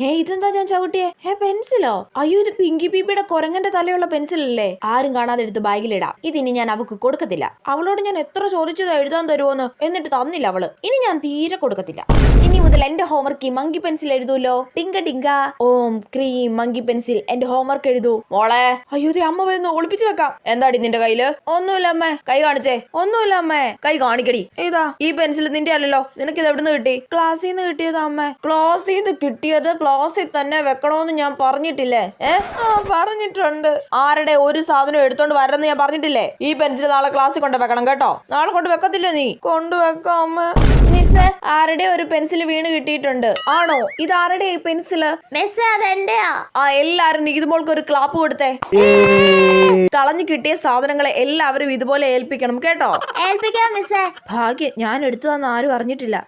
ഇതെന്താ ഞാൻ ചവിട്ടിയേ? പെൻസിലോ? അയ്യോ, ഇത് പിങ്കി പീപ്പിയുടെ കൊരങ്ങന്റെ തലയുള്ള പെൻസിലല്ലേ? ആരും കാണാതെ എടുത്ത് ബാഗിലിടാം. ഇതിനി ഞാൻ അവക്ക് കൊടുക്കത്തില്ല. അവളോട് ഞാൻ എത്ര ചോദിച്ചതാ എഴുതാൻ തരുമോന്ന്, എന്നിട്ട് തന്നില്ല അവള്. ഇനി ഞാൻ തീരെ കൊടുക്കത്തില്ല. ഇനി മുതൽ എന്റെ ഹോംവർക്ക് ഈ മങ്കി പെൻസിൽ എഴുതൂലോ. ടിങ്ക ടിങ്ക ഓം ക്രീം മങ്കി പെൻസിൽ എന്റെ ഹോംവർക്ക് എഴുതൂ മോളെ. അയ്യോ, അമ്മ വരുന്നു, ഒളിപ്പിച്ചു വെക്കാം. എന്താടി നിന്റെ കയ്യില്? ഒന്നുമില്ല അമ്മേ. കൈ കാണിച്ചേ. ഒന്നുമില്ല അമ്മേ. കൈ കാണിക്കടി. ഏതാ ഈ പെൻസിൽ? നിന്റെ അല്ലല്ലോ. നിനക്ക് ഇത് എവിടുന്ന് കിട്ടി? ക്ലാസ്സിൽ നിന്ന് കിട്ടിയതാ അമ്മേ. ക്ലാസ്സിൽ നിന്ന് കിട്ടിയത് ക്ലാസ്സിൽ തന്നെ വെക്കണോന്ന് ഞാൻ പറഞ്ഞിട്ടില്ലേ? പറഞ്ഞിട്ടുണ്ട്. ആരുടെ ഒരു സാധനം എടുത്തോണ്ട് വരണമെന്ന് ഞാൻ പറഞ്ഞിട്ടില്ലേ? ഈ പെൻസിൽ നാളെ ക്ലാസ്സിൽ കൊണ്ട് വെക്കണം കേട്ടോ. നാളെ കൊണ്ട് വെക്കത്തില്ല നീ? കൊണ്ടുവെക്കാം അമ്മ. മിസ്, ആരുടെ ഒരു പെൻസിൽ വീണ് കിട്ടിയിട്ടുണ്ട്. ആണോ? ഇത് ആരുടെ ഈ പെൻസില്? മിസ്, അതെന്റെയാ. എല്ലാരും ഇതുപോൾക്ക് ഒരു ക്ലാപ്പ് കൊടുത്തേ. കളഞ്ഞു കിട്ടിയ സാധനങ്ങളെ എല്ലാവരും ഇതുപോലെ ഏൽപ്പിക്കണം കേട്ടോ. ഏൽപ്പിക്കാം മിസ്സേ. ഭാഗ്യം, ഞാൻ എടുത്തതെന്ന് ആരും അറിഞ്ഞിട്ടില്ല.